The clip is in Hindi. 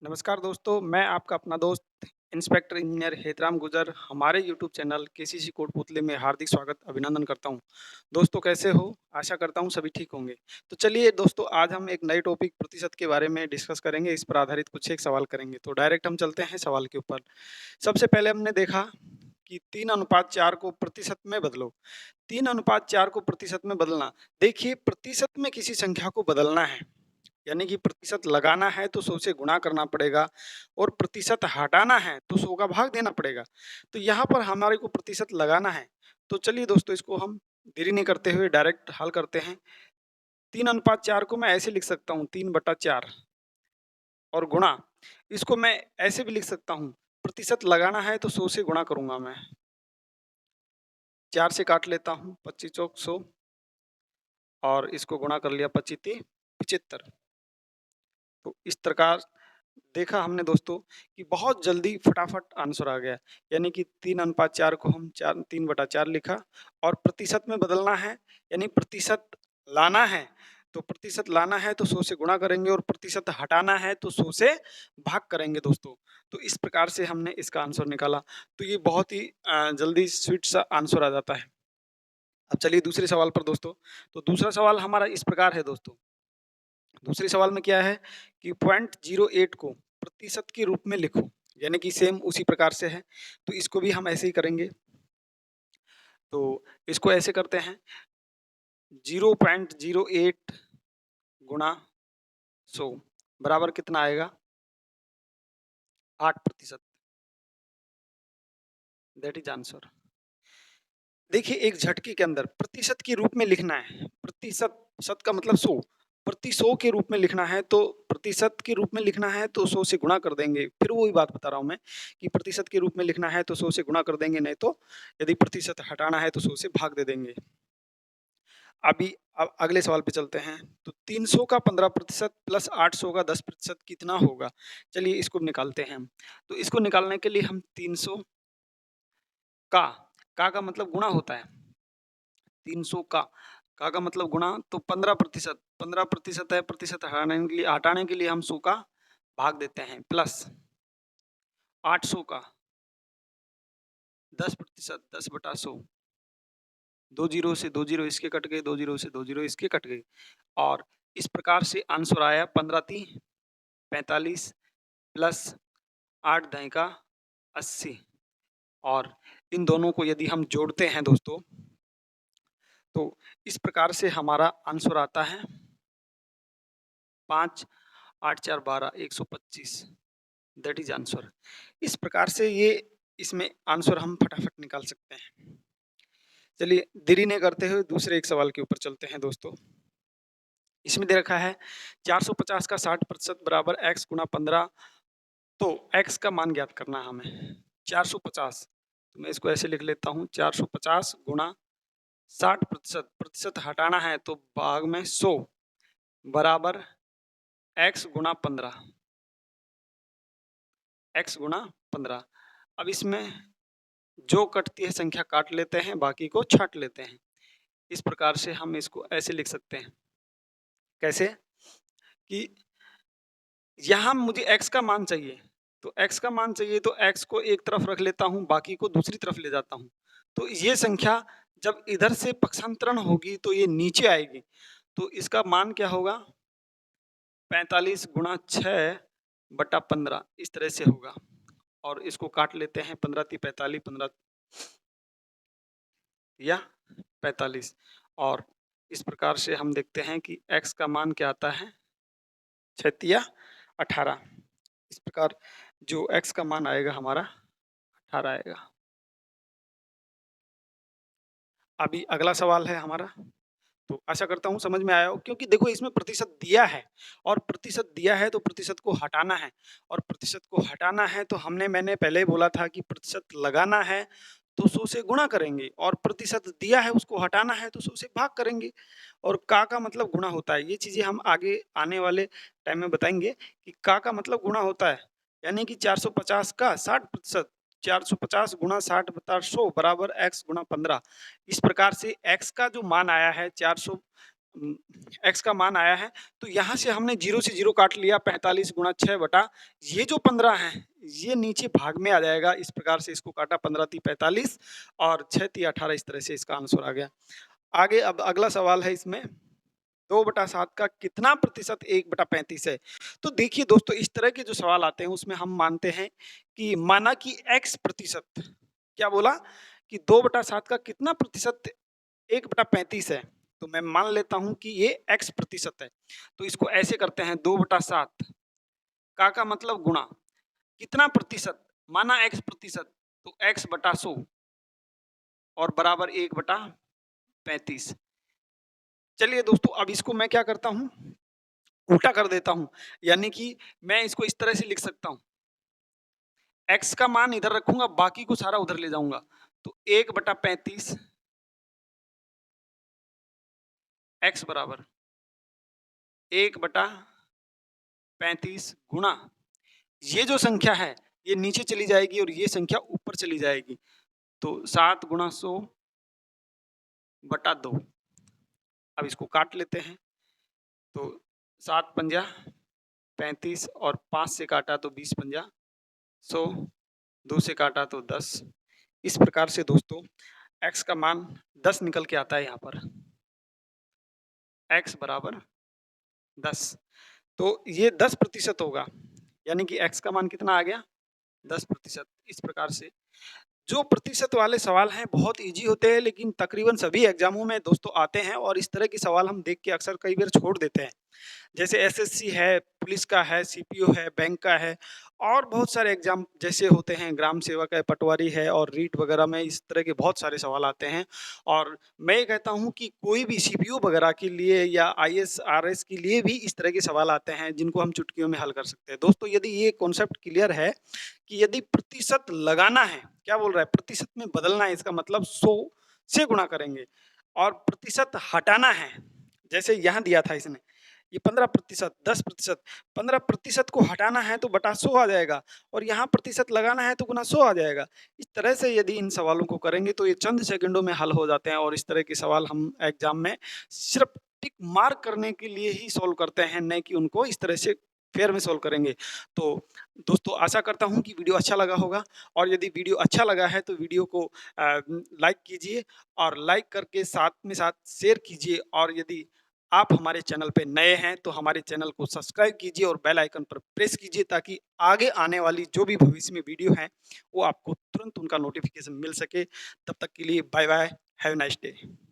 नमस्कार दोस्तों, मैं आपका अपना दोस्त इंस्पेक्टर इंजीनियर हेतराम गुजर हमारे यूट्यूब चैनल केसीसी कोटपुतली में हार्दिक स्वागत अभिनंदन करता हूं। दोस्तों कैसे हो? आशा करता हूं सभी ठीक होंगे। तो चलिए दोस्तों आज हम एक नए टॉपिक प्रतिशत के बारे में डिस्कस करेंगे, इस पर आधारित कुछ एक सवाल करेंगे। तो डायरेक्ट हम चलते हैं सवाल के ऊपर। सबसे पहले हमने देखा कि 3:4 को प्रतिशत में बदलो। 3:4 को प्रतिशत में बदलना। देखिए प्रतिशत में किसी संख्या को बदलना है यानी कि प्रतिशत लगाना है तो 100 से गुणा करना पड़ेगा और प्रतिशत हटाना है तो 100 का भाग देना पड़ेगा। तो यहाँ पर हमारे को प्रतिशत लगाना है। तो चलिए दोस्तों इसको हम देरी नहीं करते हुए डायरेक्ट हल करते हैं। 3:4 को मैं ऐसे लिख सकता हूँ 3/4 और गुणा इसको मैं ऐसे भी लिख सकता हूँ। प्रतिशत लगाना है तो 100 से गुणा करूंगा मैं। 4 से काट लेता हूँ 25 चौक 100 और इसको गुणा कर लिया 25 तिह 75। तो इस प्रकार देखा हमने दोस्तों कि बहुत जल्दी फटाफट आंसर आ गया। यानी कि 3:4 को हम 3/4 लिखा और प्रतिशत में बदलना है यानी प्रतिशत लाना है। तो प्रतिशत लाना है तो 100 से गुणा करेंगे और प्रतिशत हटाना है तो 100 से भाग करेंगे दोस्तों। तो इस प्रकार से हमने इसका आंसर निकाला। तो ये बहुत ही जल्दी स्वीट सा आंसर आ जाता है। अब चलिए दूसरे सवाल पर दोस्तों। तो दूसरा सवाल हमारा इस प्रकार है दोस्तों। दूसरे सवाल में क्या है कि 0.08 को प्रतिशत के रूप में लिखो। यानी कि सेम उसी प्रकार से है। तो इसको भी हम ऐसे ही करेंगे। तो इसको ऐसे करते हैं 0.08 गुणा 100 बराबर कितना आएगा 8%। That is answer. देखिए एक झटके के अंदर प्रतिशत के रूप में लिखना है। प्रतिशत शत का मतलब 100 प्रति 100 के रूप में लिखना है तो प्रतिशत के रूप में लिखना है तो 100 से गुणा कर देंगे। फिर वही बात बता रहा हूं मैं कि प्रतिशत के रूप में लिखना है तो 100 से गुणा कर देंगे, नहीं तो यदि प्रतिशत हटाना है तो 100 से भाग दे देंगे। अभी अब अगले सवाल पे चलते हैं। तो 300 का 15% प्लस 800 का 10% कितना होगा? चलिए इसको निकालते हैं हम। तो इसको निकालने के लिए हम 300 का का मतलब गुणा होता है। 300 का मतलब गुणा तो 15%। 15% है, प्रतिशत हटाने के लिए हम 100 का भाग देते हैं प्लस 800 का 10%। 10/100 2 जीरो से 2 जीरो इसके कट गए, 2 जीरो से 2 जीरो इसके कट गए और इस प्रकार से आंसर आया 15 तिह 45 प्लस 8 दाएं का 80। और इन दोनों को यदि हम जोड़ते हैं दोस्तों तो इस प्रकार से हमारा आंसर आता है 5 8 4 12 125। That is answer. इस प्रकार से ये इसमें आंसर हम फटाफट निकाल सकते हैं। चलिए देरी नहीं करते हुए दूसरे एक सवाल के ऊपर चलते हैं दोस्तों। इसमें दे रखा है 450 का 60% बराबर x गुणा 15। तो x का मान ज्ञात करना है हमें 450। तो मैं इसको ऐसे लिख लेता हूँ 450 गुणा 60%। प्रतिशत हटाना है तो भाग में 100 बराबर x गुणा 15। x गुणा 15। अब इसमें जो कटती है संख्या काट लेते हैं, बाकी को छांट लेते हैं। इस प्रकार से हम इसको ऐसे लिख सकते हैं। कैसे कि यहाँ मुझे x का मान चाहिए, तो x का मान चाहिए तो x को एक तरफ रख लेता हूँ, बाकी को दूसरी तरफ ले जाता हूँ। तो ये संख्या जब इधर से पक्षांतरण होगी तो ये नीचे आएगी। तो इसका मान क्या होगा 45 गुणा 6/15 इस तरह से होगा। और इसको काट लेते हैं 15 तिह 45 15 या 45 और इस प्रकार से हम देखते हैं कि x का मान क्या आता है 6 तिया 18। इस प्रकार जो x का मान आएगा हमारा 18 आएगा। अभी अगला सवाल है हमारा। तो आशा करता हूँ समझ में आया हो, क्योंकि देखो इसमें प्रतिशत दिया है और प्रतिशत दिया है तो प्रतिशत को हटाना है और प्रतिशत को हटाना है तो मैंने पहले ही बोला था कि प्रतिशत लगाना है तो 100 से गुणा करेंगे और प्रतिशत दिया है उसको हटाना है तो 100 से भाग करेंगे। और का मतलब गुणा होता है। ये चीजें हम आगे आने वाले टाइम में बताएंगे कि का मतलब गुणा होता है। यानी कि 450 का 60%। 450 गुणा 60 बटा 100 बराबर x गुणा 15। इस प्रकार से x का जो मान आया है एक्स का मान आया है, तो यहाँ से हमने 0 से 0 काट लिया, 45 गुणा 6 बटा ये जो 15 है, ये नीचे भाग में आ जाएगा। इस प्रकार से इसको काटा, 15 × 45 और 6 × 18, इस तरह से इसका आंसर आ गया। आगे अब अगला सवाल है इसमें, 2/7 का कितना प्रतिशत 1/35 है? तो देखिए दोस्तों, इस तरह के जो सवाल आते हैं उसमें हम मानते हैं कि माना कि x प्रतिशत, क्या बोला कि 2/7 का कितना प्रतिशत 1/35 है, तो मैं मान लेता हूं कि ये x प्रतिशत है। तो इसको ऐसे करते हैं, 2/7 का मतलब गुणा कितना प्रतिशत, माना x प्रतिशत, तो x/100 और बराबर 1/35। चलिए दोस्तों, अब इसको मैं क्या करता हूं, उल्टा कर देता हूं, यानी कि मैं इसको इस तरह से लिख सकता हूं, x का मान इधर रखूंगा, बाकी को सारा उधर ले जाऊंगा, तो 1/35 x बराबर 1/35 गुणा ये जो संख्या है ये नीचे चली जाएगी और ये संख्या ऊपर चली जाएगी, तो 7 × 100/2। अब इसको काट लेते हैं, तो 7 पंजा 35 और 5 से काटा तो 20 पंजा 100, 2 से काटा तो 10। इस प्रकार से दोस्तों x का मान 10 निकल के आता है यहाँ पर, x बराबर 10। तो ये 10% होगा, यानी कि x का मान कितना आ गया, 10%। इस प्रकार से जो प्रतिशत वाले सवाल हैं बहुत इजी होते हैं, लेकिन तकरीबन सभी एग्जामों में दोस्तों आते हैं और इस तरह के सवाल हम देख के अक्सर कई बार छोड़ देते हैं। जैसे एसएससी है, पुलिस का है, सीपीओ है, बैंक का है और बहुत सारे एग्जाम जैसे होते हैं, ग्राम सेवक है, पटवारी है और रीट वगैरह में इस तरह के बहुत सारे सवाल आते हैं। और मैं ये कहता हूँ कि कोई भी सीपीओ वगैरह के लिए या आईएएस आरएस के लिए भी इस तरह के सवाल आते हैं जिनको हम चुटकियों में हल कर सकते हैं। दोस्तों, यदि ये कॉन्सेप्ट क्लियर है कि यदि प्रतिशत लगाना है, क्या बोल रहा है, प्रतिशत में बदलना है, इसका मतलब 100 से गुणा करेंगे और प्रतिशत हटाना है, जैसे यहाँ दिया था इसने, ये 15%, 10%, 15% को हटाना है तो बटा 100 आ जाएगा और यहाँ प्रतिशत लगाना है तो गुना 100 आ जाएगा। इस तरह से यदि इन सवालों को करेंगे तो ये चंद सेकंडों में हल हो जाते हैं और इस तरह के सवाल हम एग्जाम में सिर्फ टिक मार्क करने के लिए ही सॉल्व करते हैं, नहीं कि उनको इस तरह से फेयर में सॉल्व करेंगे। तो दोस्तों, आशा करता हूँ कि वीडियो अच्छा लगा होगा और यदि वीडियो अच्छा लगा है तो वीडियो को लाइक कीजिए और लाइक करके साथ में साथ शेयर कीजिए और यदि आप हमारे चैनल पे नए हैं तो हमारे चैनल को सब्सक्राइब कीजिए और बेल आइकन पर प्रेस कीजिए ताकि आगे आने वाली जो भी भविष्य में वीडियो है वो आपको तुरंत उनका नोटिफिकेशन मिल सके। तब तक के लिए bye bye, have a nice day.